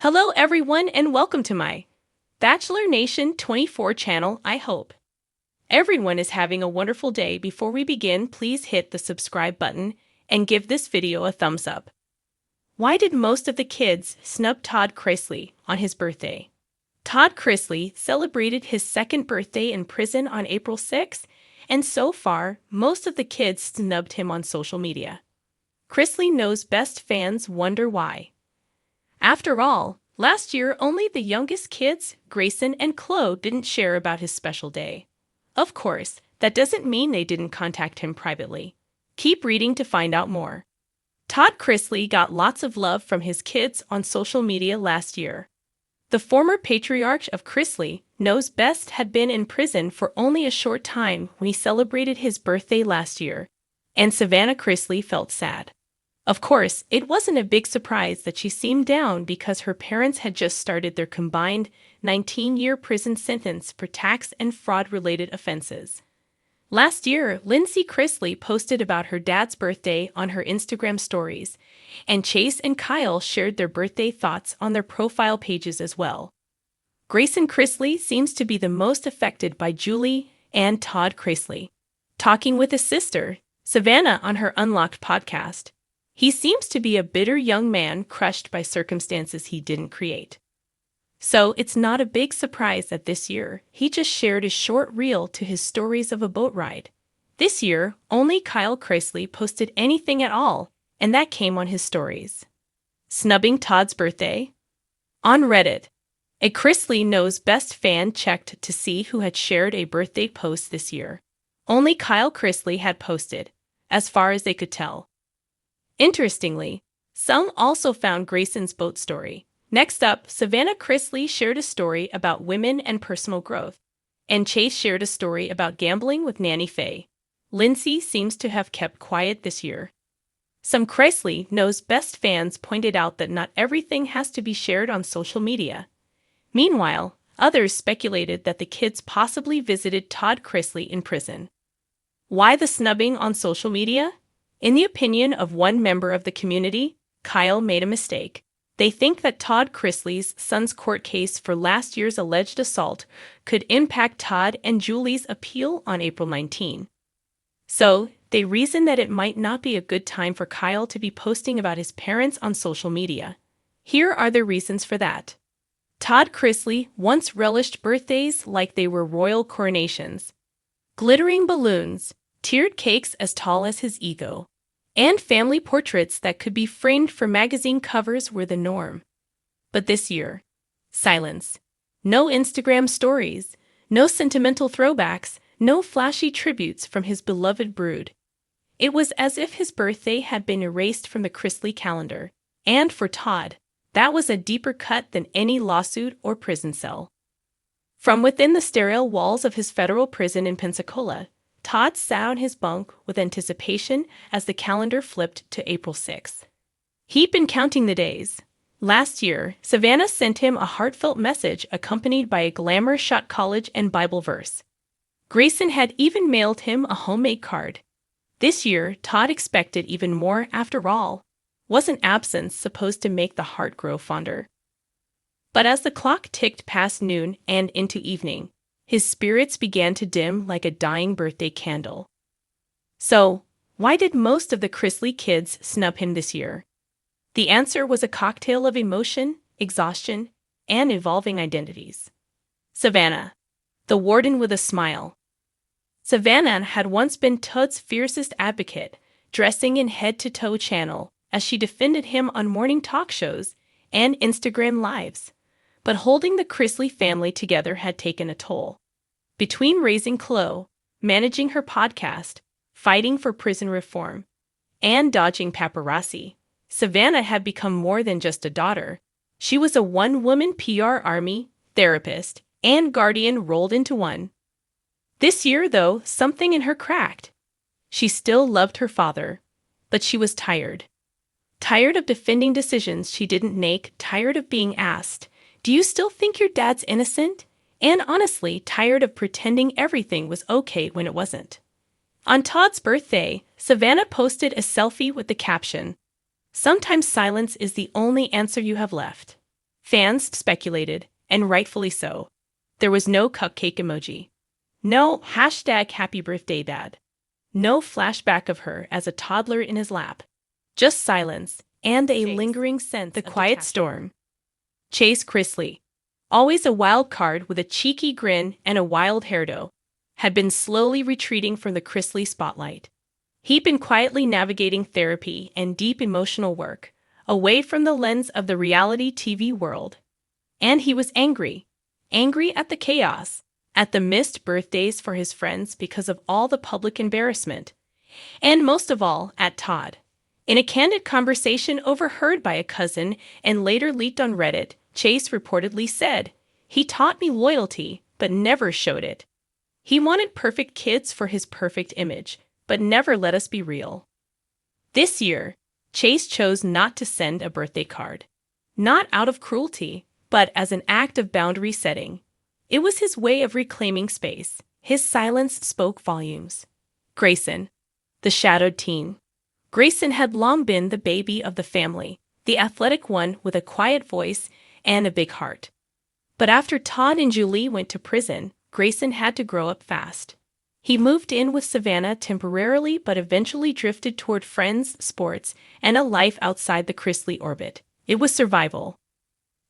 Hello everyone and welcome to my Bachelor Nation 24 channel. I hope everyone is having a wonderful day. Before we begin, please hit the subscribe button and give this video a thumbs up. Why did most of the kids snub Todd Chrisley on his birthday? Todd Chrisley celebrated his second birthday in prison on April 6th, and so far, most of the kids snubbed him on social media. Chrisley knows best. Fans wonder why. After all, last year only the youngest kids, Grayson and Chloe, didn't share about his special day. Of course, that doesn't mean they didn't contact him privately. Keep reading to find out more. Todd Chrisley got lots of love from his kids on social media last year. The former patriarch of Chrisley knows best had been in prison for only a short time when he celebrated his birthday last year, and Savannah Chrisley felt sad. Of course, it wasn't a big surprise that she seemed down because her parents had just started their combined 19-year prison sentence for tax and fraud-related offenses. Last year, Lindsay Chrisley posted about her dad's birthday on her Instagram stories, and Chase and Kyle shared their birthday thoughts on their profile pages as well. Grayson Chrisley seems to be the most affected by Julie and Todd Chrisley. Talking with his sister, Savannah, on her Unlocked podcast, he seems to be a bitter young man crushed by circumstances he didn't create. So it's not a big surprise that this year he just shared a short reel to his stories of a boat ride. This year, only Kyle Chrisley posted anything at all, and that came on his stories. Snubbing Todd's birthday? On Reddit, a Chrisley Knows Best fan checked to see who had shared a birthday post this year. Only Kyle Chrisley had posted, as far as they could tell. Interestingly, some also found Grayson's boat story. Next up, Savannah Chrisley shared a story about women and personal growth, and Chase shared a story about gambling with Nanny Faye. Lindsay seems to have kept quiet this year. Some Chrisley Knows Best fans pointed out that not everything has to be shared on social media. Meanwhile, others speculated that the kids possibly visited Todd Chrisley in prison. Why the snubbing on social media? In the opinion of one member of the community, Kyle made a mistake. They think that Todd Chrisley's son's court case for last year's alleged assault could impact Todd and Julie's appeal on April 19. So, they reason that it might not be a good time for Kyle to be posting about his parents on social media. Here are the reasons for that. Todd Chrisley once relished birthdays like they were royal coronations. Glittering balloons, tiered cakes as tall as his ego, and family portraits that could be framed for magazine covers were the norm. But this year, silence. No Instagram stories, no sentimental throwbacks, no flashy tributes from his beloved brood. It was as if his birthday had been erased from the Chrisley calendar, and for Todd, that was a deeper cut than any lawsuit or prison cell. From within the sterile walls of his federal prison in Pensacola, Todd sat on his bunk with anticipation as the calendar flipped to April 6th. He'd been counting the days. Last year, Savannah sent him a heartfelt message accompanied by a glamour shot college and Bible verse. Grayson had even mailed him a homemade card. This year, Todd expected even more. After all, wasn't absence supposed to make the heart grow fonder? But as the clock ticked past noon and into evening, his spirits began to dim like a dying birthday candle. So, why did most of the Chrisley kids snub him this year? The answer was a cocktail of emotion, exhaustion, and evolving identities. Savannah, the warden with a smile. Savannah had once been Todd's fiercest advocate, dressing in head-to-toe channel as she defended him on morning talk shows and Instagram lives. But holding the Chrisley family together had taken a toll. Between raising Chloe, managing her podcast, fighting for prison reform, and dodging paparazzi, Savannah had become more than just a daughter. She was a one-woman PR army, therapist, and guardian rolled into one. This year, though, something in her cracked. She still loved her father, but she was tired. Tired of defending decisions she didn't make, tired of being asked, "Do you still think your dad's innocent?" And honestly, tired of pretending everything was okay when it wasn't. On Todd's birthday, Savannah posted a selfie with the caption, "Sometimes silence is the only answer you have left." Fans speculated, and rightfully so. There was no cupcake emoji. No hashtag happy birthday dad. No flashback of her as a toddler in his lap. Just silence and a lingering sense of the quiet storm. Chase Chrisley, always a wild card with a cheeky grin and a wild hairdo, had been slowly retreating from the Chrisley spotlight. He'd been quietly navigating therapy and deep emotional work, away from the lens of the reality TV world. And he was angry. Angry at the chaos, at the missed birthdays for his friends because of all the public embarrassment, and most of all, at Todd. In a candid conversation overheard by a cousin and later leaked on Reddit, Chase reportedly said, "He taught me loyalty, but never showed it. He wanted perfect kids for his perfect image, but never let us be real." This year, Chase chose not to send a birthday card. Not out of cruelty, but as an act of boundary setting. It was his way of reclaiming space. His silence spoke volumes. Grayson, the shadowed teen. Grayson had long been the baby of the family, the athletic one with a quiet voice and a big heart. But after Todd and Julie went to prison, Grayson had to grow up fast. He moved in with Savannah temporarily but eventually drifted toward friends, sports, and a life outside the Chrisley orbit. It was survival.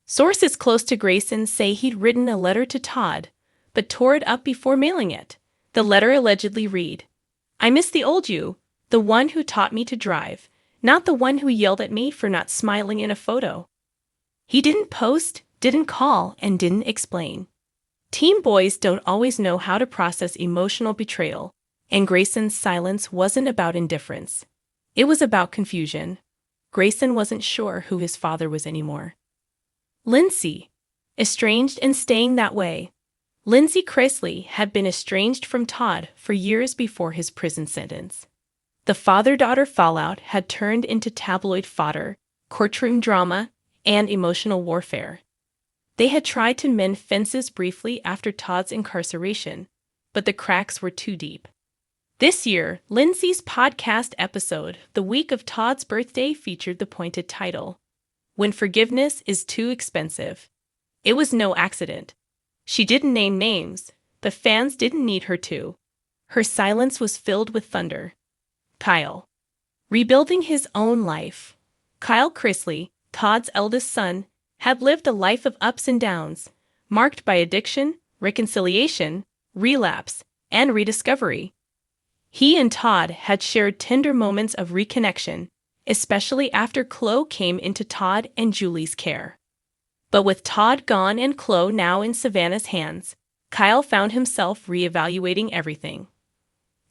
Sources close to Grayson say he'd written a letter to Todd, but tore it up before mailing it. The letter allegedly read, "I miss the old you, the one who taught me to drive, not the one who yelled at me for not smiling in a photo." He didn't post, didn't call, and didn't explain. Teen boys don't always know how to process emotional betrayal, and Grayson's silence wasn't about indifference. It was about confusion. Grayson wasn't sure who his father was anymore. Lindsay, estranged and staying that way. Lindsay Chrisley had been estranged from Todd for years before his prison sentence. The father-daughter fallout had turned into tabloid fodder, courtroom drama, and emotional warfare. They had tried to mend fences briefly after Todd's incarceration, but the cracks were too deep. This year, Lindsay's podcast episode, the week of Todd's birthday, featured the pointed title, "When Forgiveness is Too Expensive." It was no accident. She didn't name names, but fans didn't need her to. Her silence was filled with thunder. Kyle. Rebuilding his own life. Kyle Chrisley, Todd's eldest son, had lived a life of ups and downs, marked by addiction, reconciliation, relapse, and rediscovery. He and Todd had shared tender moments of reconnection, especially after Chloe came into Todd and Julie's care. But with Todd gone and Chloe now in Savannah's hands, Kyle found himself reevaluating everything.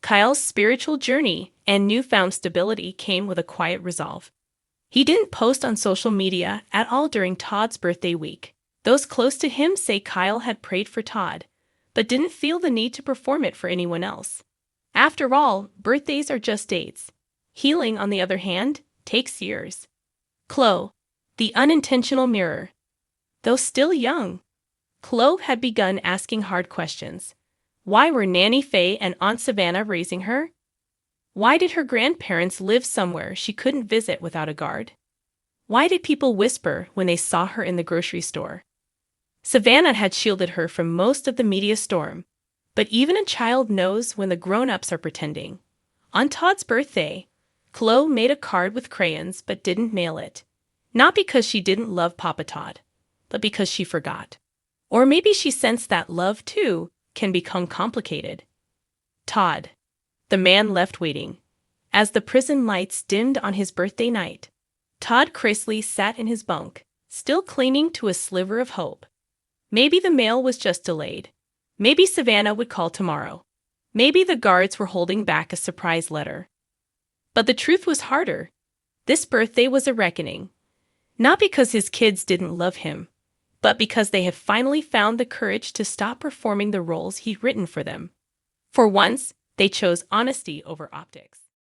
Kyle's spiritual journey and newfound stability came with a quiet resolve. He didn't post on social media at all during Todd's birthday week. Those close to him say Kyle had prayed for Todd, but didn't feel the need to perform it for anyone else. After all, birthdays are just dates. Healing, on the other hand, takes years. Chloe, the unintentional mirror. Though still young, Chloe had begun asking hard questions. Why were Nanny Faye and Aunt Savannah raising her? Why did her grandparents live somewhere she couldn't visit without a guard? Why did people whisper when they saw her in the grocery store? Savannah had shielded her from most of the media storm, but even a child knows when the grown-ups are pretending. On Todd's birthday, Chloe made a card with crayons but didn't mail it. Not because she didn't love Papa Todd, but because she forgot. Or maybe she sensed that love, too, can become complicated. Todd. The man left waiting. As the prison lights dimmed on his birthday night, Todd Chrisley sat in his bunk, still clinging to a sliver of hope. Maybe the mail was just delayed. Maybe Savannah would call tomorrow. Maybe the guards were holding back a surprise letter. But the truth was harder. This birthday was a reckoning. Not because his kids didn't love him, but because they had finally found the courage to stop performing the roles he'd written for them. For once, they chose honesty over optics.